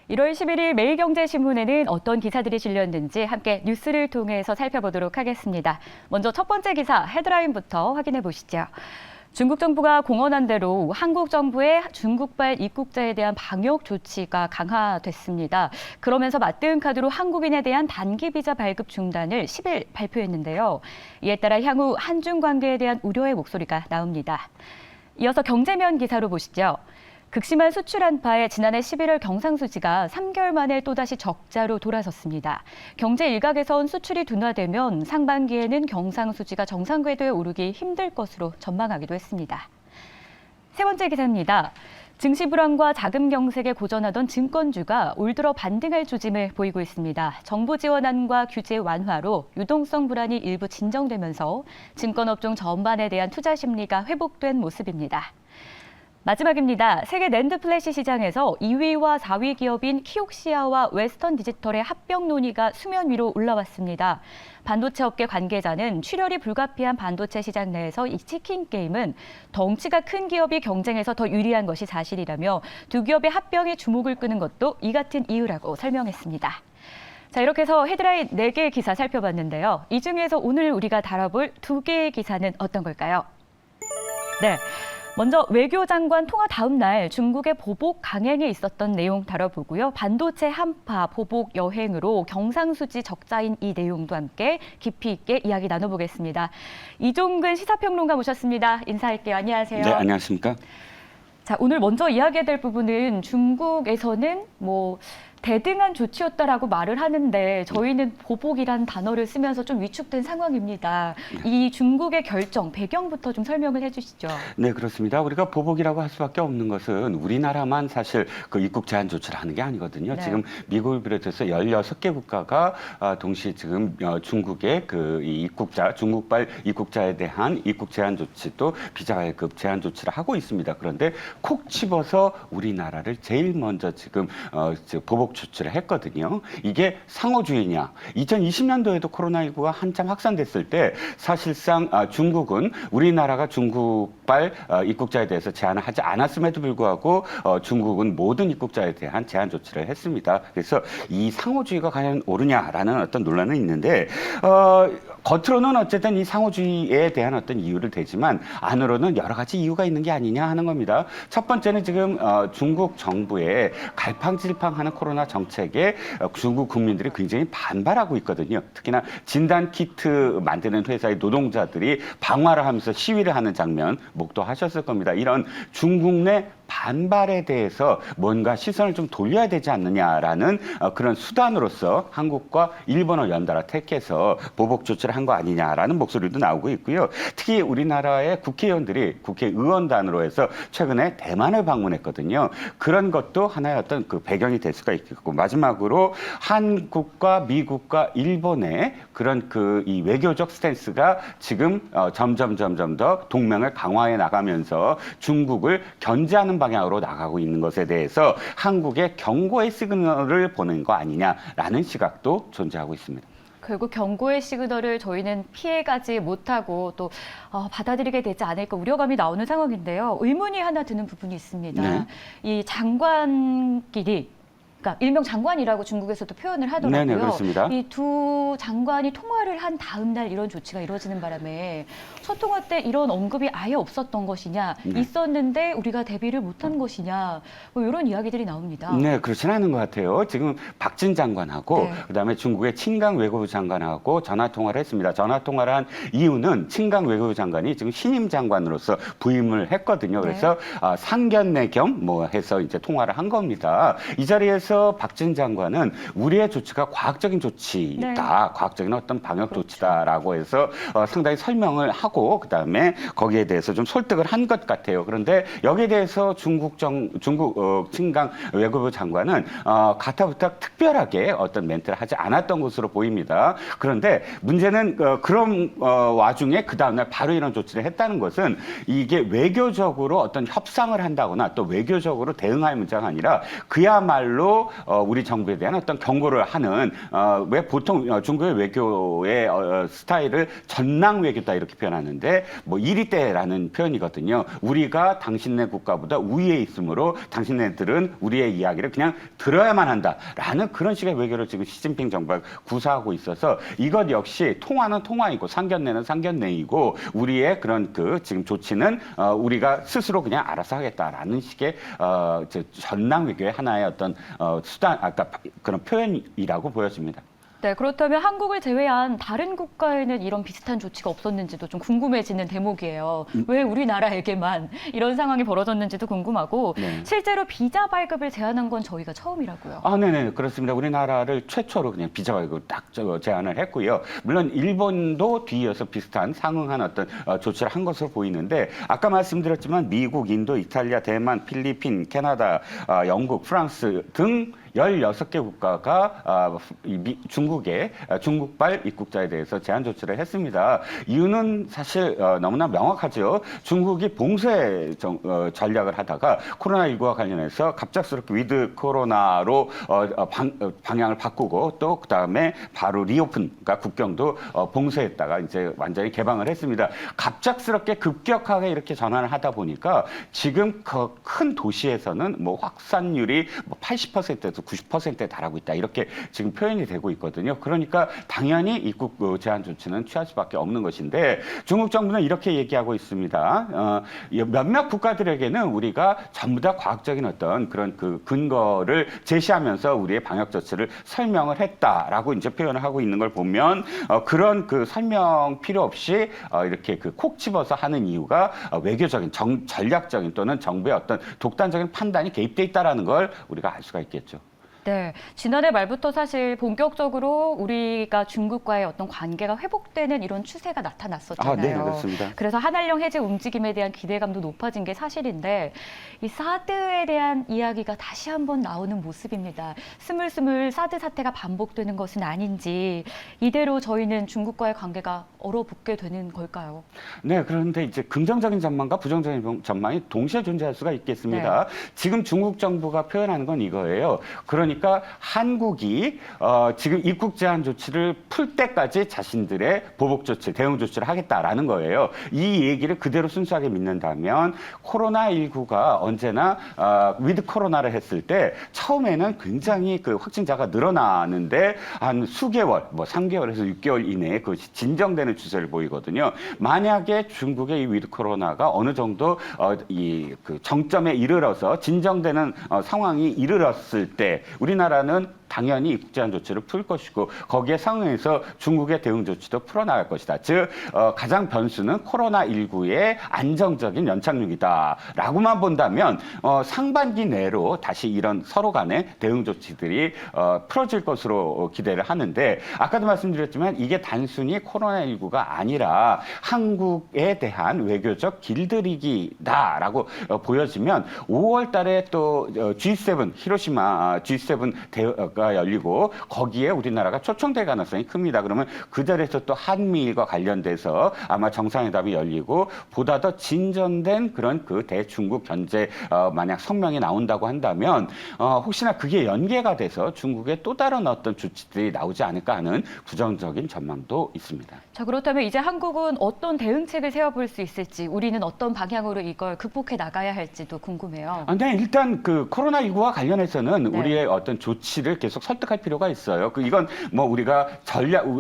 1월 11일 매일경제신문에는 어떤 기사들이 실렸는지 함께 뉴스를 통해서 살펴보도록 하겠습니다. 먼저 첫 번째 기사 헤드라인부터 확인해 보시죠. 중국 정부가 공언한 대로 한국 정부의 중국발 입국자에 대한 방역 조치가 강화됐습니다. 그러면서 맞대응 카드로 한국인에 대한 단기 비자 발급 중단을 10일 발표했는데요. 이에 따라 향후 한중 관계에 대한 우려의 목소리가 나옵니다. 이어서 경제면 기사로 보시죠. 극심한 수출 한파에 지난해 11월 경상수지가 3개월 만에 또다시 적자로 돌아섰습니다. 경제 일각에선 수출이 둔화되면 상반기에는 경상수지가 정상 궤도에 오르기 힘들 것으로 전망하기도 했습니다. 세 번째 기사입니다. 증시 불안과 자금 경색에 고전하던 증권주가 올 들어 반등할 조짐을 보이고 있습니다. 정부 지원안과 규제 완화로 유동성 불안이 일부 진정되면서 증권업종 전반에 대한 투자 심리가 회복된 모습입니다. 마지막입니다. 세계 낸드 플래시 시장에서 2위와 4위 기업인 키옥시아와 웨스턴 디지털의 합병 논의가 수면 위로 올라왔습니다. 반도체 업계 관계자는 출혈이 불가피한 반도체 시장 내에서 이 치킨 게임은 덩치가 큰 기업이 경쟁에서 더 유리한 것이 사실이라며 두 기업의 합병이 주목을 끄는 것도 이 같은 이유라고 설명했습니다. 자, 이렇게 해서 헤드라인 4개의 기사 살펴봤는데요. 이 중에서 오늘 우리가 다뤄볼 2개의 기사는 어떤 걸까요? 네. 먼저 외교장관 통화 다음 날 중국의 보복 강행에 있었던 내용 다뤄보고요. 반도체 한파, 보복 여행으로 경상수지 적자인 이 내용도 함께 깊이 있게 이야기 나눠보겠습니다. 이종근 시사평론가 모셨습니다. 인사할게요. 안녕하세요. 네, 안녕하십니까? 자, 오늘 먼저 이야기될 부분은 중국에서는 대등한 조치였다라고 말을 하는데 저희는 보복이란 단어를 쓰면서 좀 위축된 상황입니다. 이 중국의 결정, 배경부터 좀 설명을 해주시죠. 네, 그렇습니다. 우리가 보복이라고 할 수밖에 없는 것은 우리나라만 사실 그 입국 제한 조치를 하는 게 아니거든요. 네. 지금 미국을 비롯해서 16개 국가가 동시에 지금 중국의 그 입국자, 중국발 입국자에 대한 입국 제한 조치도 비자 발급 제한 조치를 하고 있습니다. 그런데 콕 집어서 우리나라를 제일 먼저 지금 보복 조치를 했거든요. 이게 상호주의냐? 2020년도에도 코로나19가 한참 확산됐을 때 사실상 중국은 우리나라가 중국발 입국자에 대해서 제한을 하지 않았음에도 불구하고 중국은 모든 입국자에 대한 제한 조치를 했습니다. 그래서 이 상호주의가 과연 옳으냐라는 어떤 논란은 있는데 겉으로는 어쨌든 이 상호주의에 대한 어떤 이유를 대지만 안으로는 여러 가지 이유가 있는 게 아니냐 하는 겁니다. 첫 번째는 지금 중국 정부의 갈팡질팡하는 코로나 정책에 중국 국민들이 굉장히 반발하고 있거든요. 특히나 진단 키트 만드는 회사의 노동자들이 방화를 하면서 시위를 하는 장면 목도하셨을 겁니다. 이런 중국 내 반발에 대해서 뭔가 시선을 좀 돌려야 되지 않느냐라는 그런 수단으로서 한국과 일본을 연달아 택해서 보복 조치를 한 거 아니냐라는 목소리도 나오고 있고요. 특히 우리나라의 국회의원들이 국회의원단으로 해서 최근에 대만을 방문했거든요. 그런 것도 하나의 어떤 그 배경이 될 수가 있겠고, 마지막으로 한국과 미국과 일본의 그런 그 이 외교적 스탠스가 지금 점점 더 동맹을 강화해 나가면서 중국을 견제하는 방향으로 나가고 있는 것에 대해서 한국의 경고의 시그널을 보낸 거 아니냐라는 시각도 존재하고 있습니다. 결국 경고의 시그널을 저희는 피해가지 못하고 또 받아들이게 되지 않을까 우려감이 나오는 상황인데요. 의문이 하나 드는 부분이 있습니다. 네. 이 장관끼리 그러니까 일명 장관이라고 중국에서도 표현을 하더라고요. 네네, 그렇습니다. 이 두 장관이 통화를 한 다음 날 이런 조치가 이루어지는 바람에 첫 통화 때 이런 언급이 아예 없었던 것이냐, 네. 있었는데 우리가 대비를 못한 것이냐, 이런 이야기들이 나옵니다. 네, 그렇지는 않은 것 같아요. 지금 박진 장관하고 네. 그다음에 중국의 친강 외교부 장관하고 전화 통화를 했습니다. 전화 통화를 한 이유는 친강 외교부 장관이 지금 신임 장관으로서 부임을 했거든요. 그래서 상견례 겸 해서 이제 통화를 한 겁니다. 이 자리에서 박진 장관은 우리의 조치가 과학적인 조치다, 네. 과학적인 어떤 방역 조치다라고 해서 상당히 설명을 하고 그다음에 거기에 대해서 좀 설득을 한 것 같아요. 그런데 여기에 대해서 중국 친강 외교부 장관은 가타부탁 특별하게 어떤 멘트를 하지 않았던 것으로 보입니다. 그런데 문제는 그런 와중에 그 다음날 바로 이런 조치를 했다는 것은 이게 외교적으로 어떤 협상을 한다거나 또 외교적으로 대응할 문제가 아니라 그야말로 중국도 우리 정부에 대한 어떤 경고를 하는 왜 보통 중국의 외교의 스타일을 전랑 외교다 이렇게 표현하는데 뭐 이리때라는 표현이거든요. 우리가 당신네 국가보다 우위에 있으므로 당신네들은 우리의 이야기를 그냥 들어야만 한다라는 그런 식의 외교를 지금 시진핑 정부가 구사하고 있어서 이것 역시 통화는 통화이고 상견례는 상견례이고 우리의 그런 그 지금 조치는 우리가 스스로 그냥 알아서 하겠다라는 식의 전랑 외교의 하나의 어떤 수단 아까 그런 표현이라고 보여집니다. 네, 그렇다면 한국을 제외한 다른 국가에는 이런 비슷한 조치가 없었는지도 좀 궁금해지는 대목이에요. 왜 우리나라에게만 이런 상황이 벌어졌는지도 궁금하고 네. 실제로 비자 발급을 제한한 건 저희가 처음이라고요. 네네, 그렇습니다. 우리나라를 최초로 그냥 비자 발급을 딱 제안을 했고요. 물론 일본도 뒤이어서 비슷한 상응한 어떤 조치를 한 것으로 보이는데 아까 말씀드렸지만 미국, 인도, 이탈리아, 대만, 필리핀, 캐나다, 영국, 프랑스 등 16개 국가가 중국의 중국발 입국자에 대해서 제한 조치를 했습니다. 이유는 사실 너무나 명확하죠. 중국이 봉쇄 전략을 하다가 코로나19와 관련해서 갑작스럽게 위드 코로나로 방향을 바꾸고 또 그다음에 바로 리오픈, 그러니까 국경도 봉쇄했다가 이제 완전히 개방을 했습니다. 갑작스럽게 급격하게 이렇게 전환을 하다 보니까 지금 그 큰 도시에서는 뭐 확산율이 뭐 80%에서 90%에 달하고 있다. 이렇게 지금 표현이 되고 있거든요. 그러니까 당연히 입국 제한 조치는 취할 수밖에 없는 것인데 중국 정부는 이렇게 얘기하고 있습니다. 몇몇 국가들에게는 우리가 전부 다 과학적인 어떤 그런 그 근거를 제시하면서 우리의 방역 조치를 설명을 했다라고 이제 표현을 하고 있는 걸 보면 그런 그 설명 필요 없이 이렇게 그 콕 집어서 하는 이유가 외교적인 전략적인 또는 정부의 어떤 독단적인 판단이 개입돼 있다라는 걸 우리가 알 수가 있겠죠. 네, 지난해 말부터 사실 본격적으로 우리가 중국과의 어떤 관계가 회복되는 이런 추세가 나타났었잖아요. 네, 그렇습니다. 그래서 한한령 해제 움직임에 대한 기대감도 높아진 게 사실인데 이 사드에 대한 이야기가 다시 한번 나오는 모습입니다. 스물스물 사드 사태가 반복되는 것은 아닌지 이대로 저희는 중국과의 관계가 얼어붙게 되는 걸까요? 네, 그런데 이제 긍정적인 전망과 부정적인 전망이 동시에 존재할 수가 있겠습니다. 네. 지금 중국 정부가 표현하는 건 이거예요. 그러니까 한국이 지금 입국 제한 조치를 풀 때까지 자신들의 보복 조치, 대응 조치를 하겠다라는 거예요. 이 얘기를 그대로 순수하게 믿는다면 코로나19가 언제나 위드 코로나를 했을 때 처음에는 굉장히 그 확진자가 늘어나는데 한 수개월, 뭐 3개월에서 6개월 이내에 그것이 진정되는 추세를 보이거든요. 만약에 중국의 이 위드 코로나가 어느 정도 이 그 정점에 이르러서 진정되는 상황이 이르렀을 때 우리나라는 당연히 입국 제한 조치를 풀 것이고 거기에 상응해서 중국의 대응 조치도 풀어나갈 것이다. 즉 가장 변수는 코로나19의 안정적인 연착륙이다라고만 본다면 상반기 내로 다시 이런 서로 간의 대응 조치들이 풀어질 것으로 기대를 하는데 아까도 말씀드렸지만 이게 단순히 코로나19가 아니라 한국에 대한 외교적 길들이기다라고 보여지면 5월 달에 또 G7 히로시마 G7 대회가 열리고 거기에 우리나라가 초청될 가능성이 큽니다. 그러면 그 자리에서 또 한미일과 관련돼서 아마 정상회담이 열리고 보다 더 진전된 그런 그 대중국 견제 만약 성명이 나온다고 한다면 혹시나 그게 연계가 돼서 중국의 또 다른 어떤 조치들이 나오지 않을까 하는 부정적인 전망도 있습니다. 자, 그렇다면 이제 한국은 어떤 대응책을 세워볼 수 있을지 우리는 어떤 방향으로 이걸 극복해 나가야 할지도 궁금해요. 네, 일단 그 코로나19와 관련해서는 네. 우리의 어떤 조치를 계속 설득할 필요가 있어요. 이건 뭐 우리가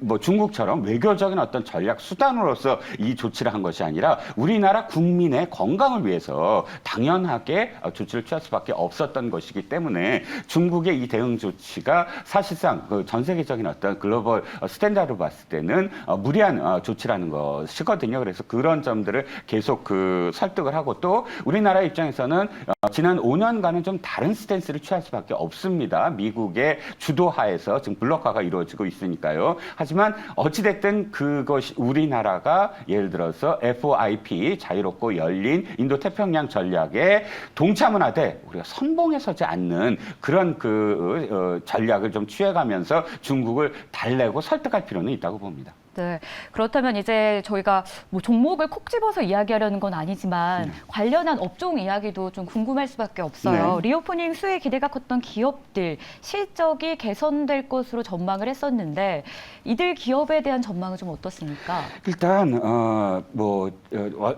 뭐 중국처럼 외교적인 어떤 전략 수단으로서 이 조치를 한 것이 아니라 우리나라 국민의 건강을 위해서 당연하게 조치를 취할 수밖에 없었던 것이기 때문에 중국의 이 대응 조치가 사실상 그 전 세계적인 어떤 글로벌 스탠다드로 봤을 때는 무리한 조치라는 것이거든요. 그래서 그런 점들을 계속 그 설득을 하고 또 우리나라 입장에서는 지난 5년간은 좀 다른 스탠스를 취할 수밖에 없습니다. 미국의 주도하에서 지금 블록화가 이루어지고 있으니까요. 하지만 어찌됐든 그것이 우리나라가 예를 들어서 FOIP 자유롭고 열린 인도태평양 전략에 동참은 하되 우리가 선봉에 서지 않는 그런 그 전략을 좀 취해가면서 중국을 달래고 설득할 필요는 있다고 봅니다. 네. 그렇다면 이제 저희가 뭐 종목을 콕 집어서 이야기하려는 건 아니지만 관련한 업종 이야기도 좀 궁금할 수밖에 없어요. 네. 리오프닝 수혜 기대가 컸던 기업들 실적이 개선될 것으로 전망을 했었는데 이들 기업에 대한 전망은 좀 어떻습니까? 일단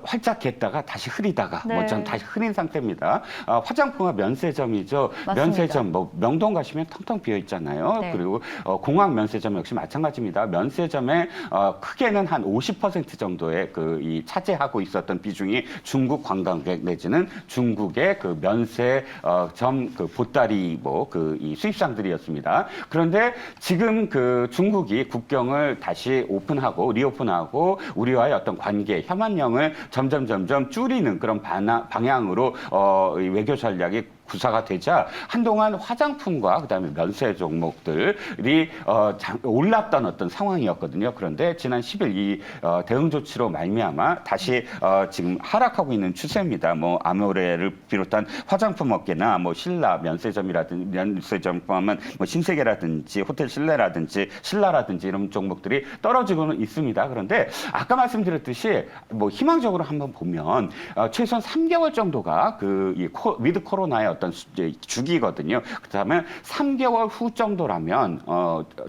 활짝 겠다가 다시 흐리다가 네. 전 다시 흐린 상태입니다. 화장품과 면세점이죠. 맞습니다. 면세점 명동 가시면 텅텅 비어 있잖아요. 네. 그리고 공항 면세점 역시 마찬가지입니다. 면세점에 크게는 한 50% 정도의 이 차지하고 있었던 비중이 중국 관광객 내지는 중국의 그 면세점 보따리 이 수입상들이었습니다. 그런데 지금 중국이 국경을 다시 리오픈하고 우리와의 어떤 관계, 협안령을 점점 줄이는 그런 방향으로 이 외교 전략이 구사가 되자 한동안 화장품과 그다음에 면세 종목들이 올랐던 어떤 상황이었거든요. 그런데 지난 10일 이 대응 조치로 말미암아 다시 지금 하락하고 있는 추세입니다. 아모레를 비롯한 화장품 업계나 신라 면세점 포함한 신세계라든지 호텔 신라라든지 이런 종목들이 떨어지고는 있습니다. 그런데 아까 말씀드렸듯이 희망적으로 한번 보면 최소한 3개월 정도가 위드 코로나의 어떤 주기거든요. 그렇다면 3개월 후 정도라면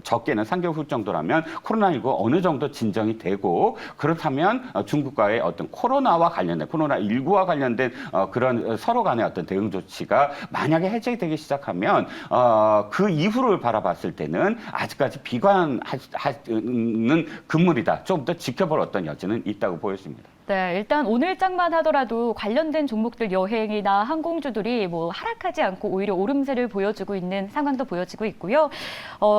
적게는 3개월 후 정도라면 코로나19 어느 정도 진정이 되고 그렇다면 중국과의 어떤 코로나19와 관련된 그런 서로 간의 어떤 대응 조치가 만약에 해제되기 시작하면 그 이후를 바라봤을 때는 아직까지 비관하는 금물이다. 좀 더 지켜볼 어떤 여지는 있다고 보여집니다. 네, 일단 오늘장만 하더라도 관련된 종목들 여행이나 항공주들이 하락하지 않고 오히려 오름세를 보여주고 있는 상황도 보여지고 있고요.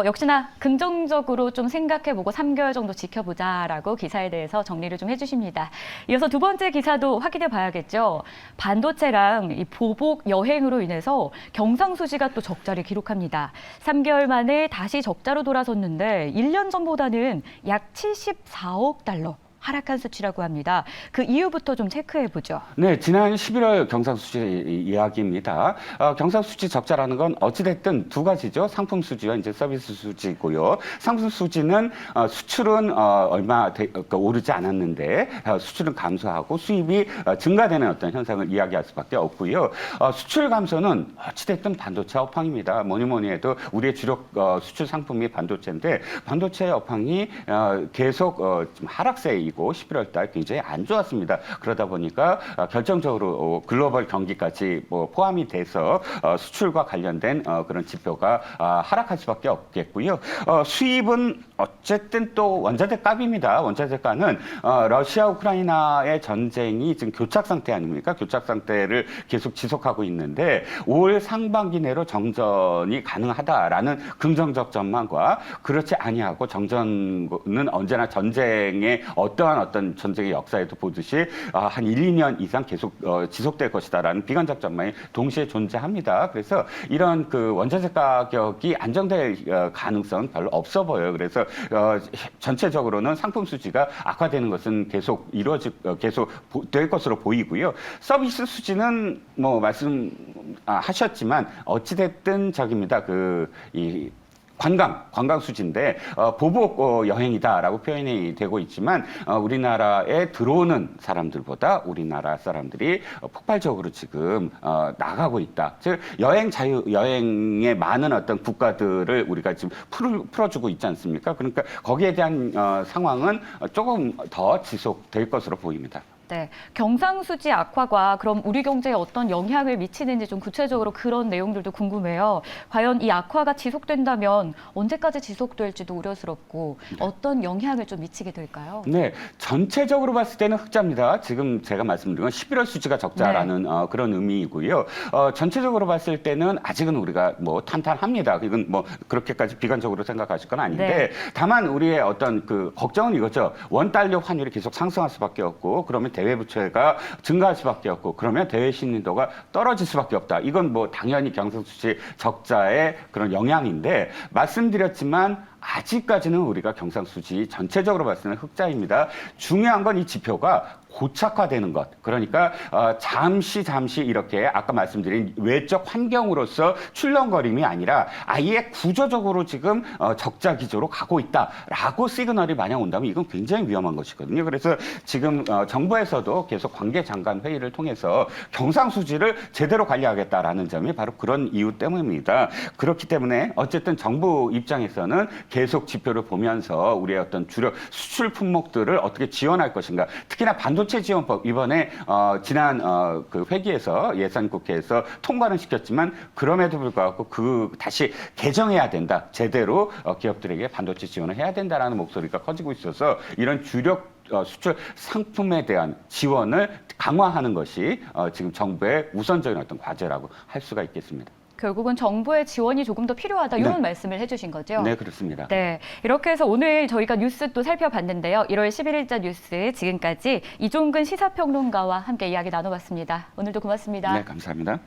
역시나 긍정적으로 좀 생각해보고 3개월 정도 지켜보자라고 기사에 대해서 정리를 좀 해주십니다. 이어서 두 번째 기사도 확인해 봐야겠죠. 반도체랑 이 보복 여행으로 인해서 경상수지가 또 적자를 기록합니다. 3개월 만에 다시 적자로 돌아섰는데 1년 전보다는 약 74억 달러. 하락한 수치라고 합니다. 그 이유부터 좀 체크해 보죠. 네, 지난 11월 경상수지 이야기입니다. 경상수지 적자라는 건 어찌됐든 두 가지죠. 상품 수지와 이제 서비스 수지고요. 상품 수지는 수출은 얼마 오르지 않았는데 수출은 감소하고 수입이 증가되는 어떤 현상을 이야기할 수밖에 없고요. 수출 감소는 어찌됐든 반도체 업황입니다. 뭐니 해도 우리의 주력 수출 상품이 반도체인데 반도체 업황이 계속 좀 하락세이고 11월 달 굉장히 안 좋았습니다. 그러다 보니까 결정적으로 글로벌 경기까지 포함이 돼서 수출과 관련된 그런 지표가 하락할 수밖에 없겠고요. 수입은 어쨌든 또 원자재 값입니다. 원자재 값은 러시아 우크라이나의 전쟁이 지금 교착 상태 아닙니까? 교착 상태를 계속 지속하고 있는데 올 상반기 내로 정전이 가능하다라는 긍정적 전망과 그렇지 아니하고 정전은 언제나 전쟁의 어떤 전쟁의 역사에도 보듯이 한 1, 2년 이상 계속 지속될 것이다라는 비관적 전망이 동시에 존재합니다. 그래서 이런 원자재 가격이 안정될 가능성은 별로 없어 보여요. 그래서 전체적으로는 상품 수지가 악화되는 것은 계속 될 것으로 보이고요. 서비스 수지는 말씀하셨지만 어찌됐든 저깁니다. 관광 수지인데 보복 여행이다라고 표현이 되고 있지만 우리나라에 들어오는 사람들보다 우리나라 사람들이 폭발적으로 지금 나가고 있다. 즉 여행에 많은 어떤 국가들을 우리가 지금 풀어주고 있지 않습니까? 그러니까 거기에 대한 상황은 조금 더 지속될 것으로 보입니다. 네, 경상수지 악화가 그럼 우리 경제에 어떤 영향을 미치는지 좀 구체적으로 그런 내용들도 궁금해요. 과연 이 악화가 지속된다면 언제까지 지속될지도 우려스럽고 어떤 영향을 좀 미치게 될까요? 네, 전체적으로 봤을 때는 흑자입니다. 지금 제가 말씀드린 건 11월 수지가 적자라는 그런 의미이고요. 전체적으로 봤을 때는 아직은 우리가 탄탄합니다. 이건 그렇게까지 비관적으로 생각하실 건 아닌데 다만 우리의 어떤 걱정은 이거죠. 원달러 환율이 계속 상승할 수밖에 없고 그러면 대외 부채가 증가할 수밖에 없고 그러면 대외 신뢰도가 떨어질 수밖에 없다. 이건 당연히 경상수지 적자의 그런 영향인데 말씀드렸지만 아직까지는 우리가 경상수지 전체적으로 봤을 때는 흑자입니다. 중요한 건 이 지표가 고착화되는 것. 그러니까 잠시 이렇게 아까 말씀드린 외적 환경으로서 출렁거림이 아니라 아예 구조적으로 지금 적자 기조로 가고 있다라고 시그널이 만약 온다면 이건 굉장히 위험한 것이거든요. 그래서 지금 정부에서도 계속 관계장관 회의를 통해서 경상수지를 제대로 관리하겠다라는 점이 바로 그런 이유 때문입니다. 그렇기 때문에 어쨌든 정부 입장에서는 계속 지표를 보면서 우리의 어떤 주력 수출 품목들을 어떻게 지원할 것인가. 특히나 반도체 지원법 이번에 지난 그 회기에서 예산국회에서 통과는 시켰지만 그럼에도 불구하고 다시 개정해야 된다. 제대로 기업들에게 반도체 지원을 해야 된다라는 목소리가 커지고 있어서 이런 주력 수출 상품에 대한 지원을 강화하는 것이 지금 정부의 우선적인 어떤 과제라고 할 수가 있겠습니다. 결국은 정부의 지원이 조금 더 필요하다 이런 네. 말씀을 해주신 거죠? 네, 그렇습니다. 네, 이렇게 해서 오늘 저희가 뉴스 또 살펴봤는데요. 1월 11일자 뉴스 지금까지 이종근 시사평론가와 함께 이야기 나눠봤습니다. 오늘도 고맙습니다. 네, 감사합니다.